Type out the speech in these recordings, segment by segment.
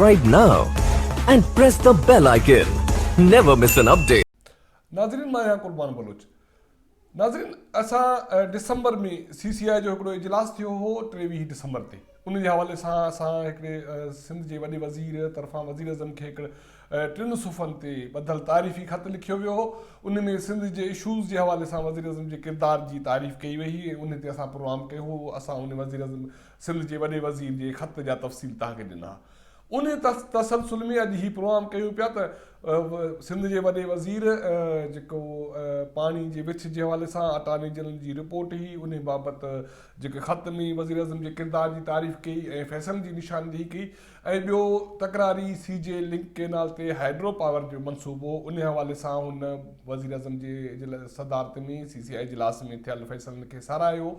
Subscribe now and press the bell icon. Never miss an update. नाज़रीन मां आहियां कुर्बान बलोच। नाज़रीन असां दिसंबर में CCI जो हिकिड़ो इजलास थियो हो 23 दिसंबर ते। उन जे हवाले सां असां हिकिड़े सिंध जे वॾे वज़ीर तरफ़ां वज़ीर अज़म खे हिकिड़े 3 सुफ़नि ते ॿधल तारीफ़ी ख़त लिखियो वियो हो। उन में सिंध जे इशूज़ जे हवाले सां वज़ीर अज़म जे किरदार जी तारीफ़ कई वई। उन ते असां प्रोग्राम कयो हो। असां उन वज़ीर अज़म सिंध जे वॾे वज़ीर जे ख़त जा तफ़सील तव्हांखे ॾिना। उन तसलसुल में अॼु ही प्रोग्राम कयूं पिया त सिंध जे वॾे वज़ीर जेको पाणी जे विछ जे हवाले सां अटार्नी जनरल जी रिपोर्ट हुई उन बाबति जेके ख़त में वज़ीर अज़म जे किरदार जी तारीफ़ कई ऐं फ़ैसलनि जी निशानदेही कई ऐं ॿियो तकरारी CJ लिंक केनाल ते हाइड्रो पावर जो मनसूबो उन हवाले सां हुन वज़ीर अज़म जे सदारत में CCI इजलास में थियल फ़ैसलनि खे साराहियो।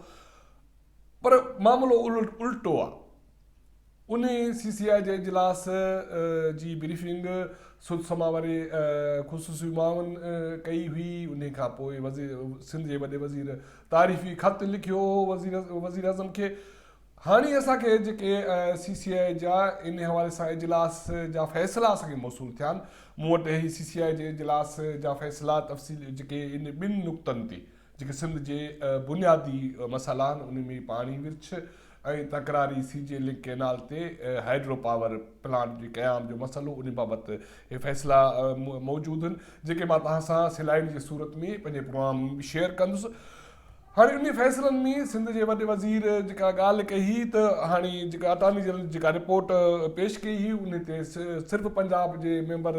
पर मामिलो उल्टो आहे। उन CCI जे इजलास जी ब्रीफिंग सुदसमा वारे ख़ुसूसी माउन कई हुई। उन खां पोइ सिंध जे वॾे वज़ीर तारीफ़ी ख़त लिखियो वज़ीर अज़म खे। हाणे असांखे जेके CCI जा इन हवाले सां इजलास जा फ़ैसिला असांखे मौसूल थिया आहिनि। मूं वटि ही CCI जे इजलास जा फ़ैसिला तफ़सील जेके इन 2 नुक़्तनि ते जेके सिंध जे बुनियादी मसइला आहिनि उन में पाणी विर्छ ऐं तकरारी CJ लिंक केनाल ते हाइड्रो पावर प्लांट जे क़याम जो मसइलो उन बाबति हे फ़ैसिला मौजूदु आहिनि जेके मां तव्हां सां स्लाइड जे सूरत में पंहिंजे प्रोग्राम में शेयर कंदुसि। हाणे उन फ़ैसिलनि में सिंध जे वॾे वज़ीर जेका ॻाल्हि कई हुई त हाणे जेका अटार्नी जनरल जेका रिपोर्ट पेश कई हुई उन ते सिर्फ़ु पंजाब जे मेंबर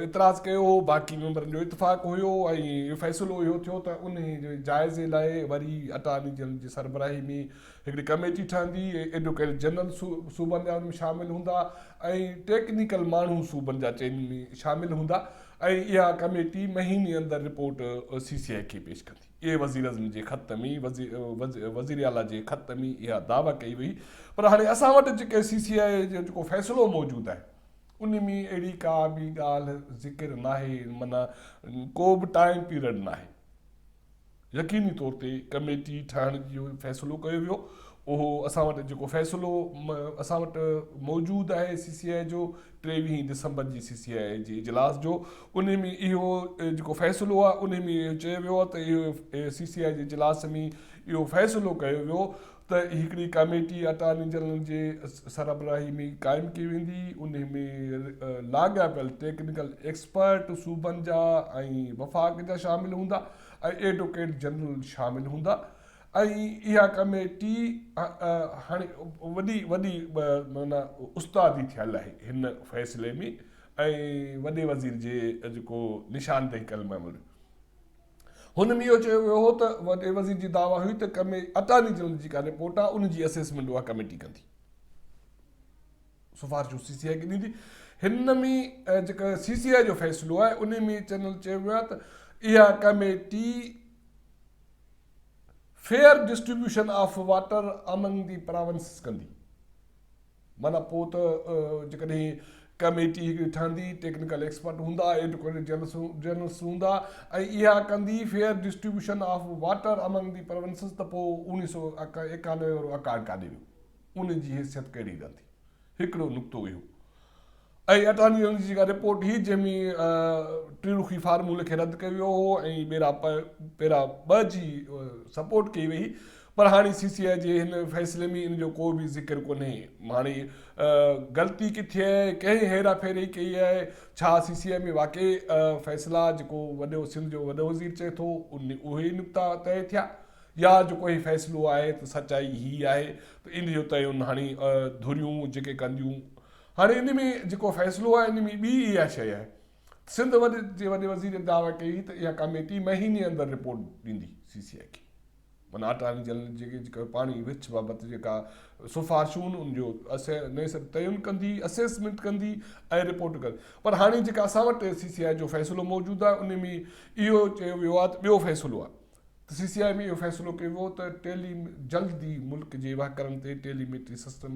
इतराज़ कयो हो, बाक़ी मेंबरनि जो इतफ़ाक़ हुयो ऐं इहो फ़ैसिलो इहो थियो त उन जे जाइज़े लाइ वरी अटार्नी जनरल जी सरबराही में हिकिड़ी कमेटी ठहंदी। एडवोकेट जनरल सूबनि जा उन में शामिलु हूंदा ऐं टेक्निकल माण्हू सूबनि जा चइनि में शामिलु हूंदा ऐं इहा कमेटी महीने अंदरि रिपोर्ट CCI खे पेश कंदी। इहे वज़ीर अज़म जे ख़त में वज़ीर आला जे ख़त में इहा दावा कई वई। पर हाणे असां वटि जेके CCI जो जेको फ़ैसिलो मौजूदु आहे उन में अहिड़ी का बि ॻाल्हि ज़िक्र नाहे, माना को बि टाइम पीरियड नाहे। यकीनी तौर ते कमेटी ठहण जो फ़ैसिलो कयो वियो। उहो असां वटि जेको फ़ैसिलो असां वटि मौजूदु आहे CCI जो 23 दिसंबर जी CCI जे इजलास जो उन में इहो जेको फ़ैसिलो आहे उन में चयो वियो आहे त इहो CCI जे इजलास में इहो फ़ैसिलो कयो वियो त हिकिड़ी कमेटी अटार्नी जनरल जे सरबराही में क़ाइमु कई वेंदी। उन में लाॻापियल टेक्निकल एक्सपर्ट सूबनि जा ऐं वफ़ाक़ जा शामिलु हूंदा ऐं एडवोकेट जनरल शामिलु हूंदा ऐं इहा कमेटी हाणे वॾी माना उस्तादी थियल आहे हिन फ़ैसिले में ऐं वॾे वज़ीर जे जेको निशानदेही कयल मामलो हुन में इहो चयो वियो हो त वॾे वज़ीर जी दावा हुई त अटार्नी जनरल जी जेका रिपोर्ट आहे उन जी असेसमेंट उहा कमेटी कंदी, सिफ़ारिशूं CCI खे ॾींदी। हिन में जेका CCI जो फ़ैसिलो आहे उन में चैनल चयो वियो आहे त इहा committee fair distribution of water among the provinces कंदी। माना पोइ त जेकॾहिं कमेटी हिकिड़ी ठहंदी, टेक्निकल एक्सपर्ट हूंदा, एडवोकेट जनरल्स हूंदा ऐं इहा कंदी fair distribution of water among the provinces त पोइ 1991 वारो अकार्ड काॾे वियो, उन जी हैसियत कहिड़ी रहंदी। हिकिड़ो नुक़्तो इहो ऐं अटार्नी जनरल जी जेका रिपोर्ट हुई जंहिंमें टिरुखी फार्मूले खे रद्द कयो वियो हो ऐं पहिरां 2 जी सपोर्ट कई वई। पर हाणे CCI जे हिन फ़ैसिले में इन जो को बि ज़िक्र कोन्हे। हाणे ग़लती किथे आहे, कंहिं हेरा फेरी कई आहे, छा CCI में वाक़ई फ़ैसिला जेको वॾो सिंध जो वॾो वज़ीर चए थो उहे नुक़्ता तय थिया या जेको ही फ़ैसिलो आहे त सचाई ही आहे त इन जो तयुन हाणे धुरियूं जेके कंदियूं। हाणे इन में जेको फ़ैसिलो आहे इन में ॿी इहा शइ आहे, सिंध जे वॾे वज़ीर दावा कई त इहा कमेटी महीने अंदरि रिपोर्ट ॾींदी CCI खे। माना अटार्नी जनरल जेके पाणी विछ बाबति जेका सिफ़ारिशूं उनजो न सिर्फ़ु तयुन कंदी, असेसमेंट कंदी ऐं रिपोर्ट कंदी। पर हाणे जेका असां वटि CCI जो फ़ैसिलो मौजूदु आहे उन में इहो चयो वियो आहे त ॿियो फ़ैसिलो आहे त CCI में इहो फ़ैसिलो कयो वियो त जल्दी मुल्क जे वाकरनि ते टेलीमेट्री सिस्टम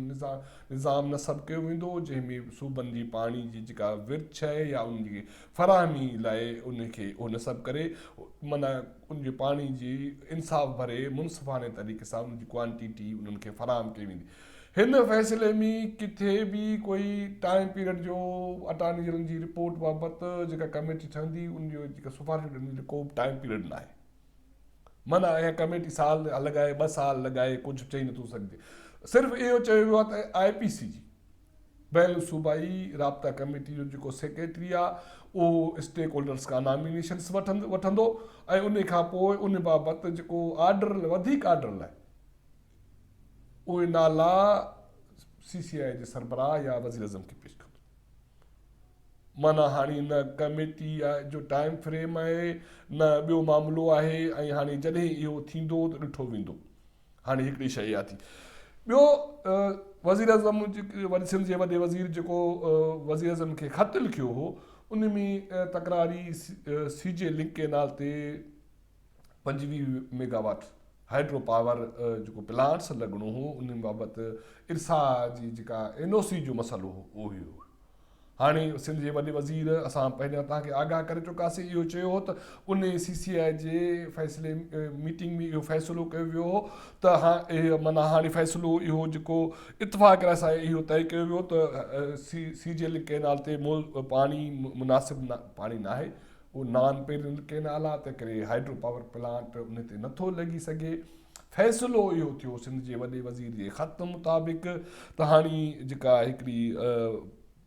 निज़ाम नस्ब कयो वेंदो जंहिंमें सूबनि जी पाणी जी जेका विर्छ आहे या उनजी फ़राहमी लाइ उनखे उहो नस्ब करे माना उनजे पाणी जी इंसाफ़ भरे मुनसिफ़ाने तरीक़े सां उनजी क्वांटिटी उन्हनि खे फ़राहम कई वेंदी। हिन फ़ैसिले में किथे बि कोई टाइम पीरियड जो अटार्नी जनरल जी रिपोर्ट बाबति जेका कमेटी ठहंदी उन जो जेका सिफारिश ॾींदी को बि टाइम पीरियड न आहे। माना इहा कमेटी साल लॻाए 2 साल लॻाए कुझु चई नथो सघिजे। सिर्फ़ु इहो चयो वियो आहे त IPC जी बैन सूबाई राब्ता कमेटी जो जेको सेक्रेटरी आहे उहो स्टेक होल्डर्स खां नॉमिनेशन्स वठंदो ऐं उन खां पोइ उन बाबति जेको ऑर्डर वधीक ऑर्डर लाइ उहे नाला CCI जे सरबराह या वज़ीर आज़म खे पेश कंदो। माना हाणे न कमेटी जो टाइम फ्रेम आहे न ॿियो मामिलो आहे ऐं हाणे जॾहिं इहो थींदो त ॾिठो वेंदो। हाणे हिकिड़ी शइ इहा थी। ॿियो वज़ीर आज़म सिंध जे वॾे वज़ीर जेको वज़ीर आज़म खे ख़त लिखियो हो उन में तकरारी CJ लिंक केनाल ते 25 मेगावाट हाइड्रो पावर जेको प्लांट्स लॻणो हो उन बाबति इरसा जी जेका NOC जो मसइलो हो उहो ई हो। हाणे सिंध जे वॾे वज़ीर असां पहिरियां तव्हांखे आगाह करे चुकासीं, इहो चयो हो त उन CCI जे फ़ैसिले मीटिंग में इहो फ़ैसिलो कयो वियो हो त माना हाणे फ़ैसिलो इहो जेको इतफ़ाक़ सां इहो तय कयो वियो त CJ लिंक केनाल ते पाणी मुनासिबु पाणी न आहे, उहो नॉन पेरियल केनाल आहे, तंहिं करे हाइड्रो पावर प्लांट उन ते नथो लॻी सघे। फ़ैसिलो इहो थियो सिंध जे वॾे वज़ीर जे ख़त मुताबिक़ त हाणे जेका हिकिड़ी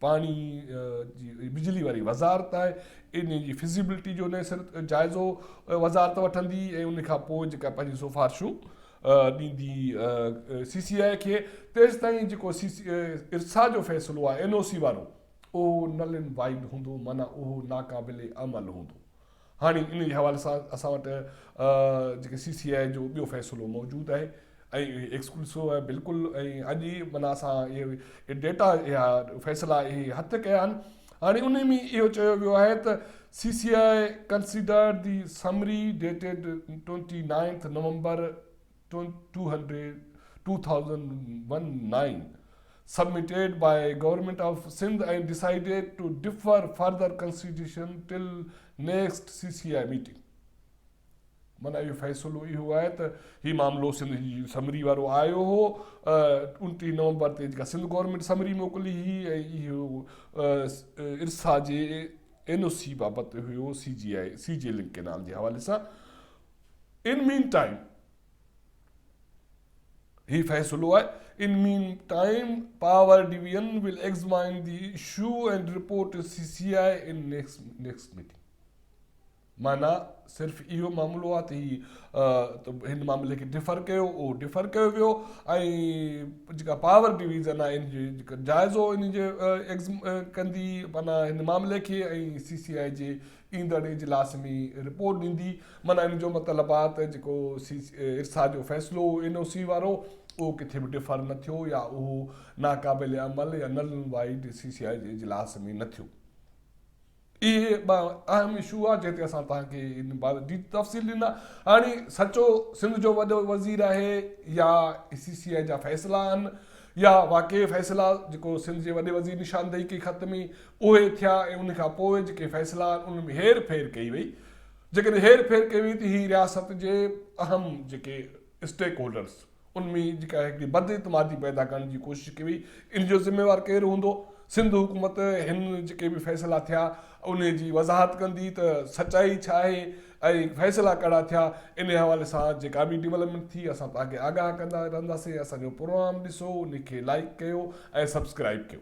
पाणी जी बिजली वारी वज़ारत आहे इन जी फिज़िबिलिटी जो न सिर्फ़ु जाइज़ो वज़ारत वठंदी ऐं उन खां पोइ जेका पंहिंजी सिफ़ारिशूं ॾींदी CCI खे। तेसि ताईं जेको इरसा जो फ़ैसिलो आहे NOC वारो उहो नल एंड वाइड हूंदो, माना उहो नाक़ाबिल अमल हूंदो। हाणे इन जे हवाले सां असां वटि जेके CCI जो ॿियो फ़ैसिलो मौजूदु आहे ऐं एक्सक्लूसिव आहे बिल्कुलु। ऐं अॼु माना असां इहे डेटा इहा फ़ैसिला इहे हथु कया आहिनि। हाणे उन में इहो चयो वियो आहे त CCI consider the summary dated 29 November 2019 submitted by Government of Sindh and decided to defer further consideration till next CCI meeting। माना इहो फ़ैसिलो इहो आहे त हीउ मामिलो सिंध जी समरी वारो आयो हो 29 नवंबर ते जेका सिंध गवर्नमेंट समरी मोकिली हुई ऐं इहो इरसा जे NOC बाबति हुयो CJ लिंक केनाल जे हवाले सां। इन मीन टाइम ही फ़ैसिलो आहे। In meantime, Power Division will examine the issue and report to CCI in next meeting। माना सिर्फ़ु इहो मामिलो आहे त हिन मामले खे डिफर कयो, उहो डिफर कयो वियो ऐं जेका पावर डिवीज़न आहे इन जो जेका जाइज़ो इन जो कंदी माना हिन मामले खे ऐं CCI जे ईंदड़ इजलास में रिपोर्ट ॾींदी। माना इन जो मतिलबु आहे त जेको इरसा जो फ़ैसिलो NOC वारो उहो किथे बि डिफर न थियो या उहो नाक़ाबिल अमल या नल वाइड CCI जे इजलास में न थियो। इहे अहम इशू आहे जंहिं ते असां तव्हांखे इन बाबति तफ़सील ॾिना। हाणे सचो सिंध जो वॾो वज़ीर आहे या CCI जा फ़ैसिला आहिनि या वाक़ई फ़ैसिला जेको सिंध जे वॾे वज़ीर निशानदेही कई ख़त में उहे थिया ऐं उन खां पोइ जेके फ़ैसिला आहिनि उन में हेर फेर कई वई। जेकॾहिं हेर फेर कई वई त हीअ रियासत जे अहम जेके स्टेक होल्डर्स उनमें जेका हिकिड़ी बदइतमादी पैदा करण जी कोशिशि कई वई। इन जो ज़िम्मेवार केरु हूंदो? सिंध हुकूमत हिन जेके बि फ़ैसिला थिया उन जी वज़ाहत कंदी त सचाई छा आहे ऐं फ़ैसिला कहिड़ा थिया। इन हवाले सां जेका बि डेवलपमेंट थी असां तव्हांखे आगाह कंदा रहंदासीं। असांजो प्रोग्राम ॾिसो, उनखे लाइक कयो ऐं सब्सक्राइब कयो।